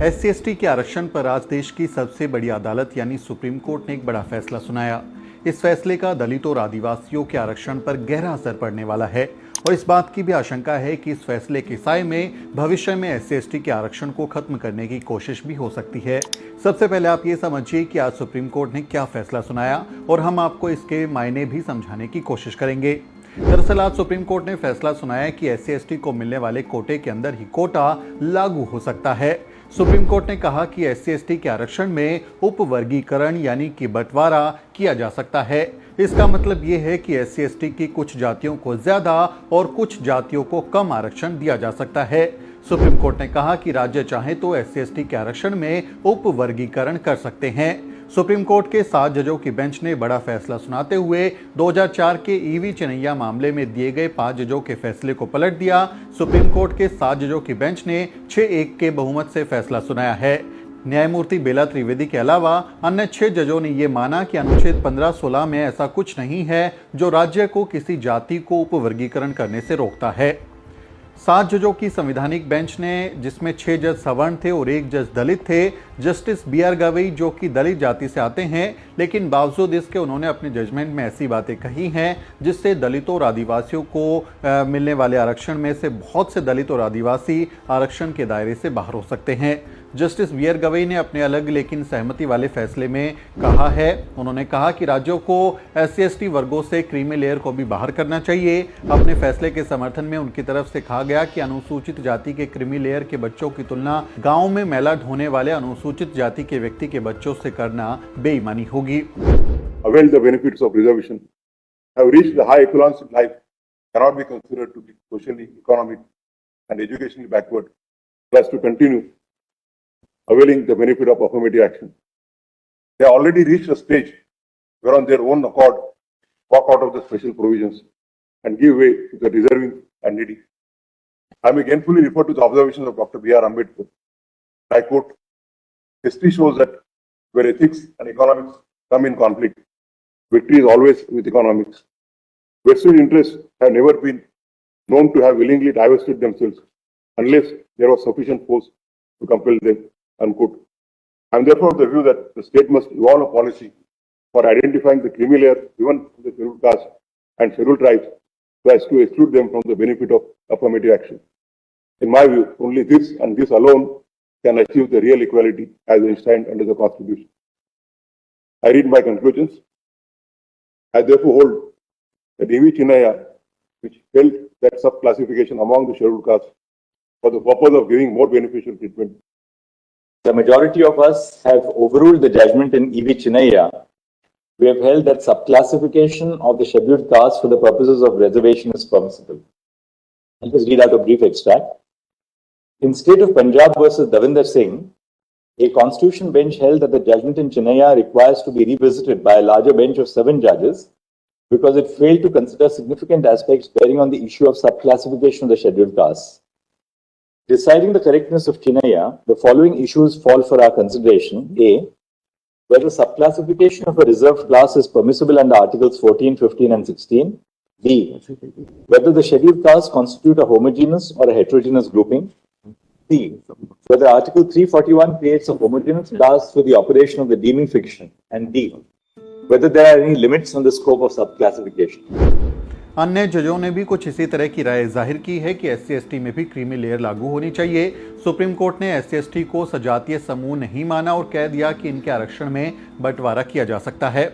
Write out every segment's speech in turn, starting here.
SC/ST के आरक्षण पर आज देश की सबसे बड़ी अदालत यानी सुप्रीम कोर्ट ने एक बड़ा फैसला सुनाया। इस फैसले का दलितों और आदिवासियों के आरक्षण पर गहरा असर पड़ने वाला है और इस बात की भी आशंका है कि इस फैसले के साए में भविष्य में SC/ST के आरक्षण को खत्म करने की कोशिश भी हो सकती है। सबसे पहले आप ये समझिए कि आज सुप्रीम कोर्ट ने क्या फैसला सुनाया और हम आपको इसके मायने भी समझाने की कोशिश करेंगे। दरअसल आज सुप्रीम कोर्ट ने फैसला सुनाया कि SC/ST को मिलने वाले कोटे के अंदर ही कोटा लागू हो सकता है। सुप्रीम कोर्ट ने कहा कि SC/ST के आरक्षण में उपवर्गीकरण यानी कि बंटवारा किया जा सकता है। इसका मतलब ये है कि SC/ST की कुछ जातियों को ज्यादा और कुछ जातियों को कम आरक्षण दिया जा सकता है। सुप्रीम कोर्ट ने कहा कि राज्य चाहे तो SC/ST के आरक्षण में उपवर्गीकरण कर सकते हैं। सुप्रीम कोर्ट के 7 जजों की बेंच ने बड़ा फैसला सुनाते हुए 2004 के EV चिनैया मामले में दिए गए 5 जजों के फैसले को पलट दिया। सुप्रीम कोर्ट के 7 जजों की बेंच ने 6-1 के बहुमत से फैसला सुनाया है। न्यायमूर्ति बेला त्रिवेदी के अलावा अन्य 6 जजों ने यह माना कि अनुच्छेद 15-16 में ऐसा कुछ नहीं है जो राज्य को किसी जाति को उपवर्गीकरण करने से रोकता है। 7 जजों की संवैधानिक बेंच ने, जिसमें 6 जज सवर्ण थे और 1 जज दलित थे, जस्टिस BR गवई जो कि दलित जाति से आते हैं, लेकिन बावजूद इसके उन्होंने अपने जजमेंट में ऐसी बातें कही हैं जिससे दलितों और आदिवासियों को मिलने वाले आरक्षण में से बहुत से दलित और आदिवासी आरक्षण के दायरे से बाहर हो सकते हैं। जस्टिस BR गवई ने अपने अलग लेकिन सहमति वाले फैसले में कहा है, उन्होंने कहा कि राज्यों को SC/ST वर्गों से क्रीमी लेयर को भी बाहर करना चाहिए। अपने फैसले के समर्थन में उनकी तरफ से कहा गया कि अनुसूचित जाति के क्रीमी लेयर के बच्चों की तुलना गांव में मैला ढोने वाले अनुसूचित जाति के व्यक्ति के बच्चों से करना बेईमानी होगी। Avail the benefits of reservation, have reached the high echelons in life, cannot be considered to be socially, economic, and educationally backward, plus to continue availing the benefit of affirmative action. They already reached a stage where on their own accord walk out of the special provisions and give way to the deserving and needy. I may againfully refer to the observations of Dr. B.R. Ambedkar. I quote, history shows that where ethics and economics come in conflict, victory is always with economics. Vested interests have never been known to have willingly divested themselves unless there was sufficient force to compel them. Unquote. I am therefore of the view that the state must evolve a policy for identifying the creamy layer given to the scheduled caste and scheduled tribes so as to exclude them from the benefit of affirmative action. In my view, only this and this alone can achieve the real equality as enshrined under the Constitution. I read my conclusions. I therefore hold that EV Chinnaiya, which held that sub-classification among the scheduled castes for the purpose of giving more beneficial treatment. The majority of us have overruled the judgment in EV Chinnaiya. We have held that subclassification of the scheduled caste for the purposes of reservation is permissible. I'll just read out a brief extract. In state of Punjab versus Davinder Singh, a constitution bench held that the judgment in Chinnaiya requires to be revisited by a larger bench of 7 judges because it failed to consider significant aspects bearing on the issue of subclassification of the scheduled castes. Deciding the correctness of Chinnaiya, the following issues fall for our consideration. A. Whether subclassification of a reserved class is permissible under Articles 14, 15 and 16. B. Whether the scheduled castes constitute a homogeneous or a heterogeneous grouping. C. Whether Article 341 creates a homogeneous class for the operation of the deeming fiction. And D. Whether there are any limits on the scope of subclassification. अन्य जजों ने भी कुछ इसी तरह की राय जाहिर की है कि SC/ST में भी क्रीमी लेयर लागू होनी चाहिए। सुप्रीम कोर्ट ने SC/ST को सजातीय समूह नहीं माना और कह दिया कि इनके आरक्षण में बंटवारा किया जा सकता है।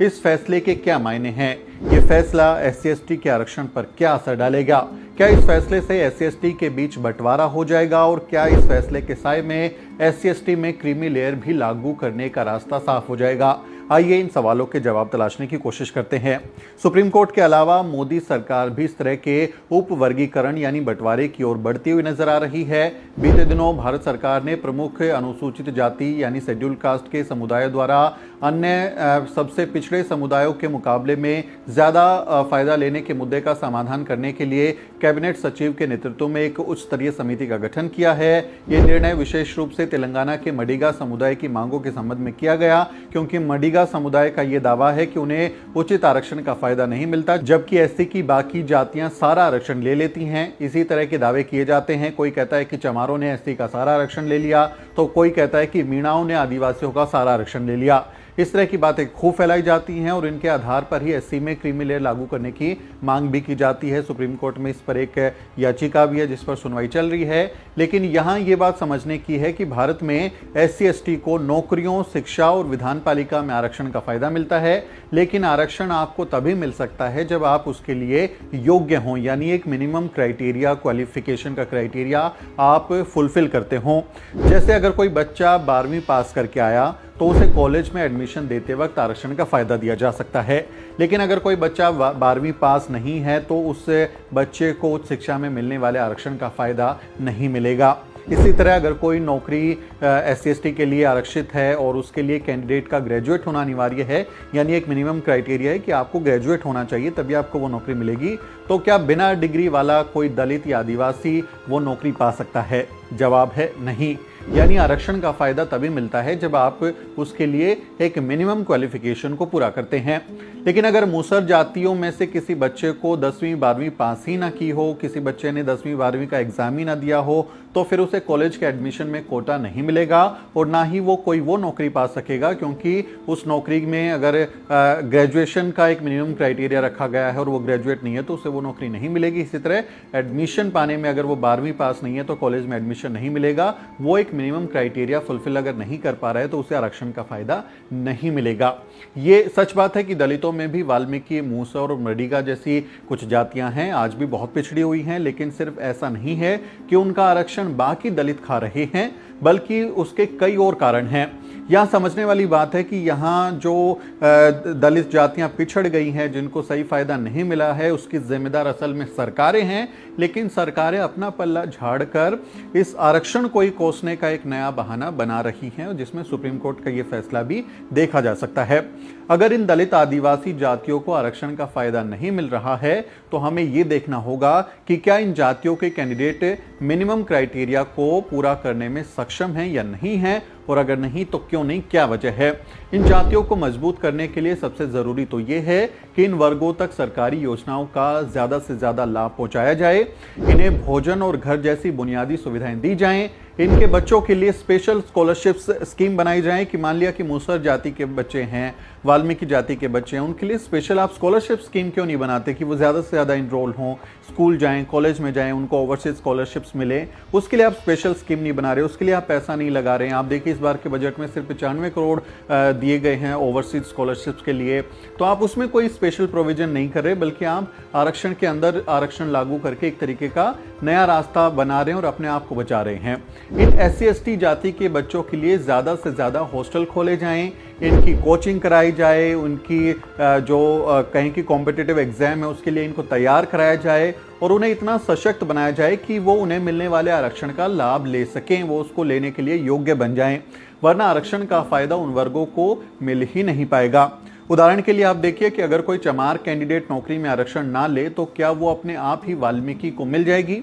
इस फैसले के क्या मायने हैं? ये फैसला SC/ST के आरक्षण पर क्या असर डालेगा? क्या इस फैसले से SC/ST के बीच बंटवारा हो जाएगा और क्या इस फैसले के साए में SC/ST में क्रीमी लेयर भी लागू करने का रास्ता साफ हो जाएगा? आइए इन सवालों के जवाब तलाशने की कोशिश करते हैं। सुप्रीम कोर्ट के अलावा मोदी सरकार भी इस तरह के उपवर्गीकरण यानी बंटवारे की ओर बढ़ती हुई नजर आ रही है। बीते दिनों भारत सरकार ने प्रमुख अनुसूचित जाति यानी शेड्यूल कास्ट के समुदाय द्वारा अन्य सबसे पिछड़े समुदायों के मुकाबले में ज़्यादा फायदा लेने के मुद्दे का समाधान करने के लिए कैबिनेट सचिव के नेतृत्व में एक उच्च स्तरीय समिति का गठन किया है। ये निर्णय विशेष रूप से तेलंगाना के मडिगा समुदाय की मांगों के संबंध में किया गया, क्योंकि मडिगा समुदाय का ये दावा है कि उन्हें उचित आरक्षण का फायदा नहीं मिलता, जबकि एससी की बाकी जातियां सारा आरक्षण ले लेती हैं। इसी तरह के दावे किए जाते हैं। कोई कहता है कि चमारों ने एससी का सारा आरक्षण ले लिया, तो कोई कहता है कि मीणाओं ने आदिवासियों का सारा आरक्षण ले लिया। इस तरह की बातें खूब फैलाई जाती हैं और इनके आधार पर ही एससी में क्रीमी लेयर लागू करने की मांग भी की जाती है। सुप्रीम कोर्ट में इस पर एक याचिका भी है जिस पर सुनवाई चल रही है। लेकिन यहाँ ये बात समझने की है कि भारत में एससी एसटी को नौकरियों, शिक्षा और विधान पालिका में आरक्षण का फायदा मिलता है, लेकिन आरक्षण आपको तभी मिल सकता है जब आप उसके लिए योग्य हों, यानी एक मिनिमम क्राइटेरिया, क्वालिफिकेशन का क्राइटेरिया आप फुलफिल करते हों। जैसे अगर कोई बच्चा 12वीं पास करके आया तो उसे कॉलेज में एडमिशन देते वक्त आरक्षण का फायदा दिया जा सकता है, लेकिन अगर कोई बच्चा 12वीं पास नहीं है तो उस बच्चे को उच्च शिक्षा में मिलने वाले आरक्षण का फायदा नहीं मिलेगा। इसी तरह अगर कोई नौकरी एससी एसटी के लिए आरक्षित है और उसके लिए कैंडिडेट का ग्रेजुएट होना अनिवार्य है, यानी एक मिनिमम क्राइटेरिया है कि आपको ग्रेजुएट होना चाहिए तभी आपको वो नौकरी मिलेगी, तो क्या बिना डिग्री वाला कोई दलित या आदिवासी वो नौकरी पा सकता है? जवाब है नहीं। यानी आरक्षण का फायदा तभी मिलता है जब आप उसके लिए एक मिनिमम क्वालिफिकेशन को पूरा करते हैं। लेकिन अगर मूसर जातियों में से किसी बच्चे को 10वीं 12वीं पास ही ना की हो, किसी बच्चे ने 10वीं 12वीं का एग्जाम ही ना दिया हो, तो फिर उसे कॉलेज के एडमिशन में कोटा नहीं मिलेगा और ना ही वो कोई वो नौकरी पा सकेगा, क्योंकि उस नौकरी में अगर ग्रेजुएशन का एक मिनिमम क्राइटेरिया रखा गया है और वो ग्रेजुएट नहीं है तो उसे वो नौकरी नहीं मिलेगी। इसी तरह एडमिशन पाने में अगर वो 12वीं पास नहीं है तो कॉलेज में एडमिशन नहीं मिलेगा। वो एक मिनिमम क्राइटेरिया फुलफिल अगर नहीं कर पा रहा है तो उसे आरक्षण का फायदा नहीं मिलेगा। ये सच बात है कि दलितों में भी वाल्मीकि, मूसर और मडिगा जैसी कुछ जातियां हैं, आज भी बहुत पिछड़ी हुई हैं, लेकिन सिर्फ ऐसा नहीं है कि उनका आरक्षण बाकी दलित खा रहे हैं, बल्कि उसके कई और कारण हैं। यहाँ समझने वाली बात है कि यहाँ जो दलित जातियाँ पिछड़ गई हैं, जिनको सही फायदा नहीं मिला है, उसकी जिम्मेदार असल में सरकारें हैं, लेकिन सरकारें अपना पल्ला झाड़कर इस आरक्षण को ही कोसने का एक नया बहाना बना रही हैं, जिसमें सुप्रीम कोर्ट का ये फैसला भी देखा जा सकता है। अगर इन दलित आदिवासी जातियों को आरक्षण का फायदा नहीं मिल रहा है तो हमें ये देखना होगा कि क्या इन जातियों के कैंडिडेट मिनिमम क्राइटेरिया को पूरा करने में सक्षम हैं या नहीं हैं, और अगर नहीं तो क्यों नहीं, क्या वजह है। इन जातियों को मजबूत करने के लिए सबसे जरूरी तो ये है कि इन वर्गों तक सरकारी योजनाओं का ज्यादा से ज्यादा लाभ पहुंचाया जाए, इन्हें भोजन और घर जैसी बुनियादी सुविधाएं दी जाएं, इनके बच्चों के लिए स्पेशल स्कॉलरशिप्स स्कीम बनाई जाए कि मान लिया कि मूसर जाति के बच्चे हैं, वाल्मीकि जाति के बच्चे हैं, उनके लिए स्पेशल आप स्कॉलरशिप स्कीम क्यों नहीं बनाते कि वो ज़्यादा से ज़्यादा इनरोल हों, स्कूल जाएं, कॉलेज में जाएं, उनको ओवरसीज स्कॉलरशिप्स मिले। उसके लिए आप स्पेशल स्कीम नहीं बना रहे, उसके लिए आप पैसा नहीं लगा रहे हैं। आप देखिए इस बार के बजट में सिर्फ 95 करोड़ दिए गए हैं ओवरसीज स्कॉलरशिप्स के लिए, तो आप उसमें कोई स्पेशल प्रोविजन नहीं कर रहे, बल्कि आप आरक्षण के अंदर आरक्षण लागू करके एक तरीके का नया रास्ता बना रहे हैं और अपने आप को बचा रहे हैं। इन एससी एसटी जाति के बच्चों के लिए ज़्यादा से ज़्यादा हॉस्टल खोले जाएं, इनकी कोचिंग कराई जाए, उनकी जो कहीं की कॉम्पिटिटिव एग्जाम है उसके लिए इनको तैयार कराया जाए और उन्हें इतना सशक्त बनाया जाए कि वो उन्हें मिलने वाले आरक्षण का लाभ ले सकें, वो उसको लेने के लिए योग्य बन जाएं, वरना आरक्षण का फायदा उन वर्गों को मिल ही नहीं पाएगा। उदाहरण के लिए आप देखिए कि अगर कोई चमार कैंडिडेट नौकरी में आरक्षण ना ले तो क्या वो अपने आप ही वाल्मीकि को मिल जाएगी?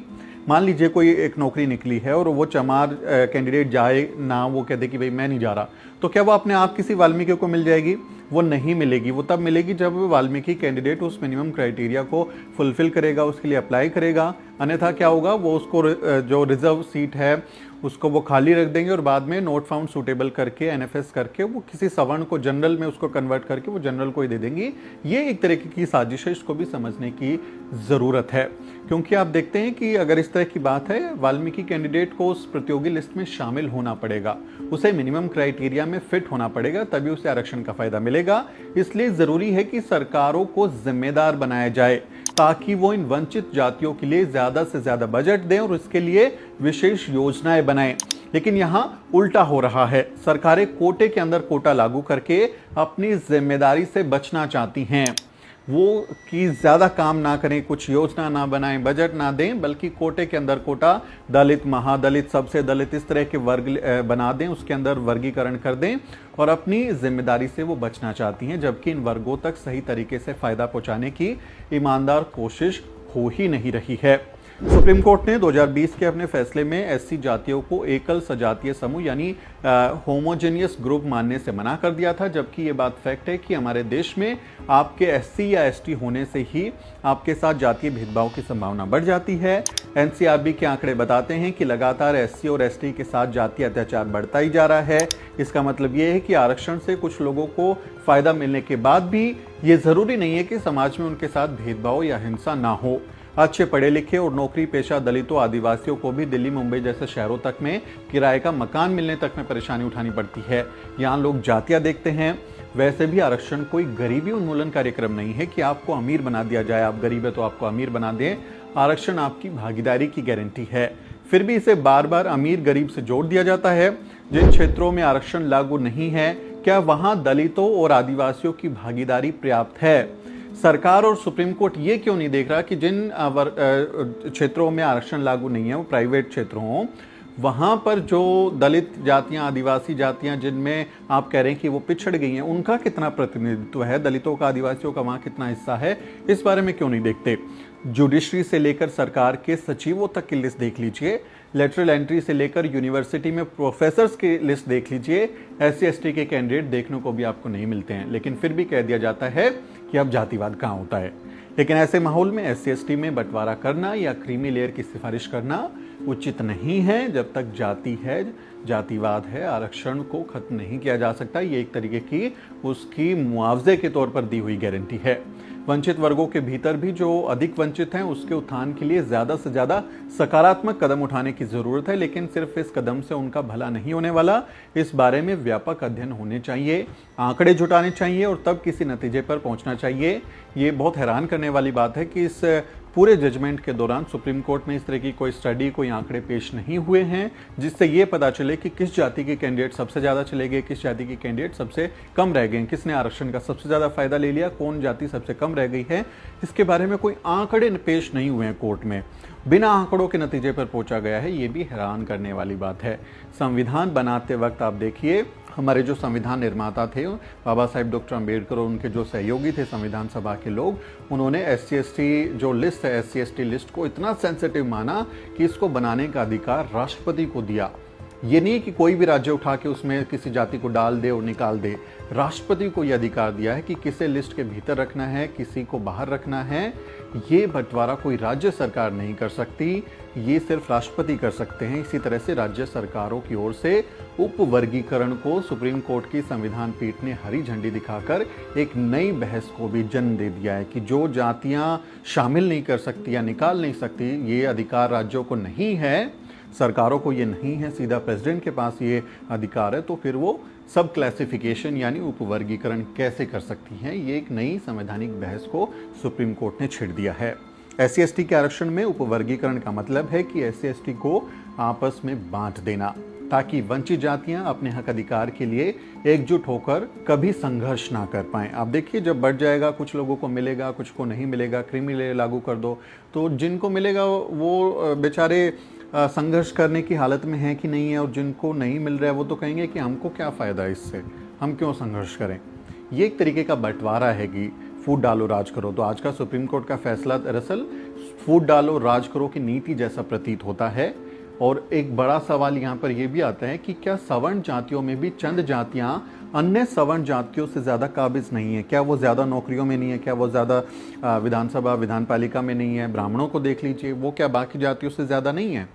मान लीजिए कोई एक नौकरी निकली है और वो चमार कैंडिडेट जाए ना, वो कहते कि भाई मैं नहीं जा रहा, तो क्या वो अपने आप किसी वाल्मीकि को मिल जाएगी? वो नहीं मिलेगी। वो तब मिलेगी जब वाल्मीकि कैंडिडेट उस मिनिमम क्राइटेरिया को फुलफिल करेगा, उसके लिए अप्लाई करेगा। अन्यथा क्या होगा, वो उसको जो रिजर्व सीट है उसको वो खाली रख देंगे और बाद में नोट फाउंड सूटेबल करके एनएफएस करके वो किसी सवर्ण को जनरल में उसको कन्वर्ट करके वो जनरल को ही दे देंगी। ये एक तरीके की साजिश है, इसको भी समझने की ज़रूरत है, क्योंकि आप देखते हैं कि अगर इस तरह की बात है, वाल्मीकि कैंडिडेट को उस प्रतियोगी लिस्ट में शामिल होना पड़ेगा, उसे मिनिमम क्राइटेरिया में फिट होना पड़ेगा, तभी उसे आरक्षण का फायदा मिलेगा। इसलिए ज़रूरी है कि सरकारों को जिम्मेदार बनाया जाए ताकि वो इन वंचित जातियों के लिए ज़्यादा से ज़्यादा बजट दें और इसके लिए विशेष योजनाएं बनाएं। लेकिन यहाँ उल्टा हो रहा है, सरकारें कोटे के अंदर कोटा लागू करके अपनी जिम्मेदारी से बचना चाहती हैं। वो कि ज़्यादा काम ना करें, कुछ योजना ना बनाएं, बजट ना दें, बल्कि कोटे के अंदर कोटा, दलित, महादलित, सबसे दलित, इस तरह के वर्ग बना दें, उसके अंदर वर्गीकरण कर दें और अपनी जिम्मेदारी से वो बचना चाहती हैं, जबकि इन वर्गों तक सही तरीके से फायदा पहुंचाने की ईमानदार कोशिश हो ही नहीं रही है। सुप्रीम कोर्ट ने 2020 के अपने फैसले में एससी जातियों को एकल सजातीय समूह यानी होमोजेनियस ग्रुप मानने से मना कर दिया था, जबकि ये बात फैक्ट है कि हमारे देश में आपके एससी या एसटी होने से ही आपके साथ जातीय भेदभाव की संभावना बढ़ जाती है। एनसीआरबी के आंकड़े बताते हैं कि लगातार एससी और एसटी के साथ जातीय अत्याचार बढ़ता ही जा रहा है। इसका मतलब ये है कि आरक्षण से कुछ लोगों को फायदा मिलने के बाद भी ये जरूरी नहीं है कि समाज में उनके साथ भेदभाव या हिंसा ना हो। अच्छे पढ़े लिखे और नौकरी पेशा दलितों, आदिवासियों को भी दिल्ली, मुंबई जैसे शहरों तक में किराए का मकान मिलने तक में परेशानी उठानी पड़ती है। यहाँ लोग जातियां देखते हैं। वैसे भी आरक्षण कोई गरीबी उन्मूलन कार्यक्रम नहीं है कि आपको अमीर बना दिया जाए, आप गरीब है तो आपको अमीर बना दें। आरक्षण आपकी भागीदारी की गारंटी है। फिर भी इसे बार बार अमीर गरीब से जोड़ दिया जाता है। जिन क्षेत्रों में आरक्षण लागू नहीं है, क्या वहां दलितों और आदिवासियों की भागीदारी पर्याप्त है? सरकार और सुप्रीम कोर्ट ये क्यों नहीं देख रहा कि जिन क्षेत्रों में आरक्षण लागू नहीं है, वो प्राइवेट क्षेत्र हों, वहां पर जो दलित जातियां, आदिवासी जातियां जिनमें आप कह रहे हैं कि वो पिछड़ गई हैं, उनका कितना प्रतिनिधित्व है, दलितों का, आदिवासियों का वहां कितना हिस्सा है, इस बारे में क्यों नहीं देखते? जुडिशरी से लेकर सरकार के सचिवों तक की लिस्ट देख लीजिए, लेटरल एंट्री से लेकर यूनिवर्सिटी में प्रोफेसर्स की लिस्ट देख लीजिए, एससी एसटी के कैंडिडेट देखने को भी आपको नहीं मिलते हैं। लेकिन फिर भी कह दिया जाता है कि अब जातिवाद कहाँ होता है। लेकिन ऐसे माहौल में एससी एसटी में बंटवारा करना या क्रीमी लेयर की सिफारिश करना उचित नहीं है। जब तक जाति है, जातिवाद है, आरक्षण को खत्म नहीं किया जा सकता। ये एक तरीके की उसकी मुआवजे के तौर पर दी हुई गारंटी है। वंचित वर्गों के भीतर भी जो अधिक वंचित हैं, उसके उत्थान के लिए ज्यादा से ज्यादा सकारात्मक कदम उठाने की जरूरत है। लेकिन सिर्फ इस कदम से उनका भला नहीं होने वाला। इस बारे में व्यापक अध्ययन होने चाहिए, आंकड़े जुटाने चाहिए और तब किसी नतीजे पर पहुंचना चाहिए। ये बहुत हैरान करने वाली बात है कि इस पूरे जजमेंट के दौरान सुप्रीम कोर्ट में इस तरह की कोई स्टडी, कोई आंकड़े पेश नहीं हुए हैं जिससे ये पता चले कि किस जाति के कैंडिडेट सबसे ज्यादा चले गए, किस जाति के कैंडिडेट सबसे कम रह गए, किसने आरक्षण का सबसे ज्यादा फायदा ले लिया, कौन जाति सबसे कम रह गई है। इसके बारे में कोई आंकड़े पेश नहीं हुए हैं कोर्ट में, बिना आंकड़ों के नतीजे पर पहुंचा गया है। ये भी हैरान करने वाली बात है। संविधान बनाते वक्त आप देखिए, हमारे जो संविधान निर्माता थे बाबा साहेब डॉक्टर अंबेडकर और उनके जो सहयोगी थे संविधान सभा के लोग, उन्होंने एससी एसटी जो लिस्ट है, एससी एसटी लिस्ट को इतना सेंसिटिव माना कि इसको बनाने का अधिकार राष्ट्रपति को दिया। ये नहीं कि कोई भी राज्य उठा के उसमें किसी जाति को डाल दे और निकाल दे। राष्ट्रपति को यह अधिकार दिया है कि किसे लिस्ट के भीतर रखना है, किसी को बाहर रखना है। ये बंटवारा कोई राज्य सरकार नहीं कर सकती, ये सिर्फ राष्ट्रपति कर सकते हैं। इसी तरह से राज्य सरकारों की ओर से उपवर्गीकरण को सुप्रीम कोर्ट की संविधान पीठ ने हरी झंडी दिखाकर एक नई बहस को भी जन्म दे दिया है कि जो जातियां शामिल नहीं कर सकती या निकाल नहीं सकती, ये अधिकार राज्यों को नहीं है, सरकारों को ये नहीं है, सीधा प्रेसिडेंट के पास ये अधिकार है, तो फिर वो सब क्लासिफिकेशन यानी उपवर्गीकरण कैसे कर सकती हैं। ये एक नई संवैधानिक बहस को सुप्रीम कोर्ट ने छेड़ दिया है। एससी एसटी के आरक्षण में उपवर्गीकरण का मतलब है कि एससी एसटी को आपस में बांट देना, ताकि वंचित जातियां अपने हक अधिकार के लिए एकजुट होकर कभी संघर्ष ना कर पाएं। आप देखिए, जब बढ़ जाएगा, कुछ लोगों को मिलेगा, कुछ को नहीं मिलेगा, क्रीमी लेयर लागू कर दो, तो जिनको मिलेगा वो बेचारे संघर्ष करने की हालत में है कि नहीं है, और जिनको नहीं मिल रहा है वो तो कहेंगे कि हमको क्या फ़ायदा है इससे, हम क्यों संघर्ष करें। ये एक तरीके का बंटवारा है कि फूट डालो राज करो। तो आज का सुप्रीम कोर्ट का फैसला दरअसल फूट डालो राज करो की नीति जैसा प्रतीत होता है। और एक बड़ा सवाल यहाँ पर यह भी आता है कि क्या सवर्ण जातियों में भी चंद जातियां अन्य सवर्ण जातियों से ज़्यादा काबिज नहीं है? क्या वो ज़्यादा नौकरियों में नहीं है? क्या वो ज़्यादा विधानसभा विधानपालिका में नहीं है? ब्राह्मणों को देख लीजिए, वो क्या बाकी जातियों से ज़्यादा नहीं है?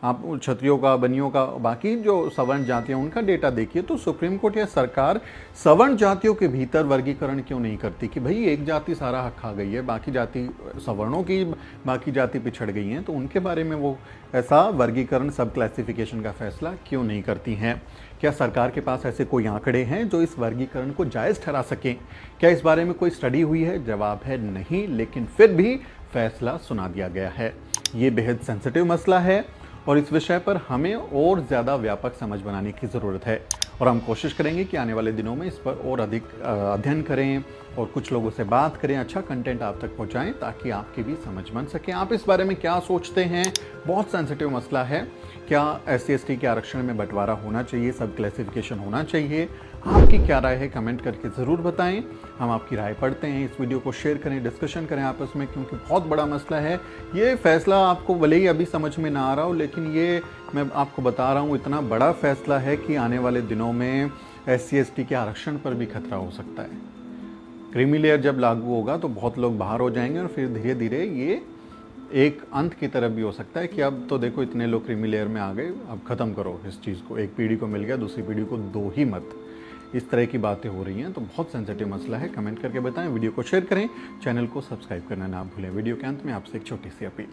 आप क्षत्रियों का, बनियों का, बाकी जो सवर्ण जातियां उनका डेटा देखिए। तो सुप्रीम कोर्ट या सरकार सवर्ण जातियों के भीतर वर्गीकरण क्यों नहीं करती कि भाई एक जाति सारा हक खा गई है, बाकी जाति सवर्णों की बाकी जाति पिछड़ गई हैं, तो उनके बारे में वो ऐसा वर्गीकरण सब क्लासिफिकेशन का फैसला क्यों नहीं करती हैं? क्या सरकार के पास ऐसे कोई आंकड़े हैं जो इस वर्गीकरण को जायज़ ठहरा सकें? क्या इस बारे में कोई स्टडी हुई है? जवाब है नहीं, लेकिन फिर भी फैसला सुना दिया गया है। ये बेहद सेंसिटिव मसला है और इस विषय पर हमें और ज़्यादा व्यापक समझ बनाने की ज़रूरत है। और हम कोशिश करेंगे कि आने वाले दिनों में इस पर और अधिक अध्ययन करें और कुछ लोगों से बात करें, अच्छा कंटेंट आप तक पहुंचाएं ताकि आपकी भी समझ बन सके। आप इस बारे में क्या सोचते हैं? बहुत सेंसिटिव मसला है। क्या SC/ST के आरक्षण में बंटवारा होना चाहिए, सब क्लासिफिकेशन होना चाहिए? आपकी क्या राय है? कमेंट करके ज़रूर बताएं। हम आपकी राय पढ़ते हैं। इस वीडियो को शेयर करें, डिस्कशन करें आपस में, क्योंकि बहुत बड़ा मसला है। ये फैसला आपको भले ही अभी समझ में ना आ रहा हो, लेकिन ये मैं आपको बता रहा हूँ इतना बड़ा फैसला है कि आने वाले दिनों में SC/ST के आरक्षण पर भी खतरा हो सकता है। क्रीमी लेयर जब लागू होगा तो बहुत लोग बाहर हो जाएंगे और फिर धीरे धीरे ये एक अंत की तरफ भी हो सकता है कि अब तो देखो इतने लोग क्रीमी लेयर में आ गए, अब ख़त्म करो इस चीज़ को। एक पीढ़ी को मिल गया, दूसरी पीढ़ी को दो ही मत। इस तरह की बातें हो रही हैं, तो बहुत सेंसिटिव मसला है। कमेंट करके बताएं, वीडियो को शेयर करें, चैनल को सब्सक्राइब करना ना भूलें। वीडियो के अंत में आपसे एक छोटी सी अपील।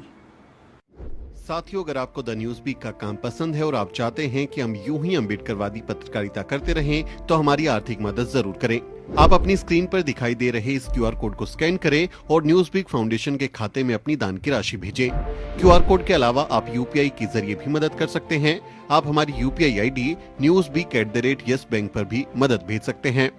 साथियों, अगर आपको द न्यूज वीक का काम पसंद है और आप चाहते हैं कि हम यूं ही अम्बेडकरवादी पत्रकारिता करते रहें, तो हमारी आर्थिक मदद जरूर करें। आप अपनी स्क्रीन पर दिखाई दे रहे इस QR कोड को स्कैन करें और न्यूज वीक फाउंडेशन के खाते में अपनी दान की राशि भेजें। QR कोड के अलावा आप UPI के जरिए भी मदद कर सकते हैं। आप हमारी UPI ID newsweek@yes bank पर भी मदद भेज सकते हैं।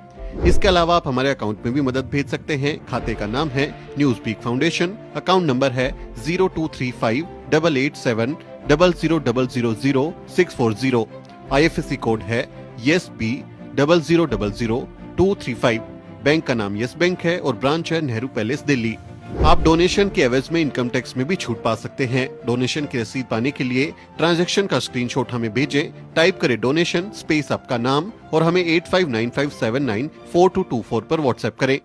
इसके अलावा आप हमारे अकाउंट में भी मदद भेज सकते हैं। खाते का नाम है news week foundation, account number है 02358800000640। IFSC कोड है YesB000235। बैंक का नाम यस बैंक है और ब्रांच है नेहरू पैलेस, दिल्ली। आप डोनेशन के एवज में इनकम टैक्स में भी छूट पा सकते हैं। डोनेशन की रसीद पाने के लिए ट्रांजैक्शन का स्क्रीनशॉट हमें भेजें। टाइप करें डोनेशन स्पेस आपका नाम और हमें 8595794224 पर व्हाट्सएप करें।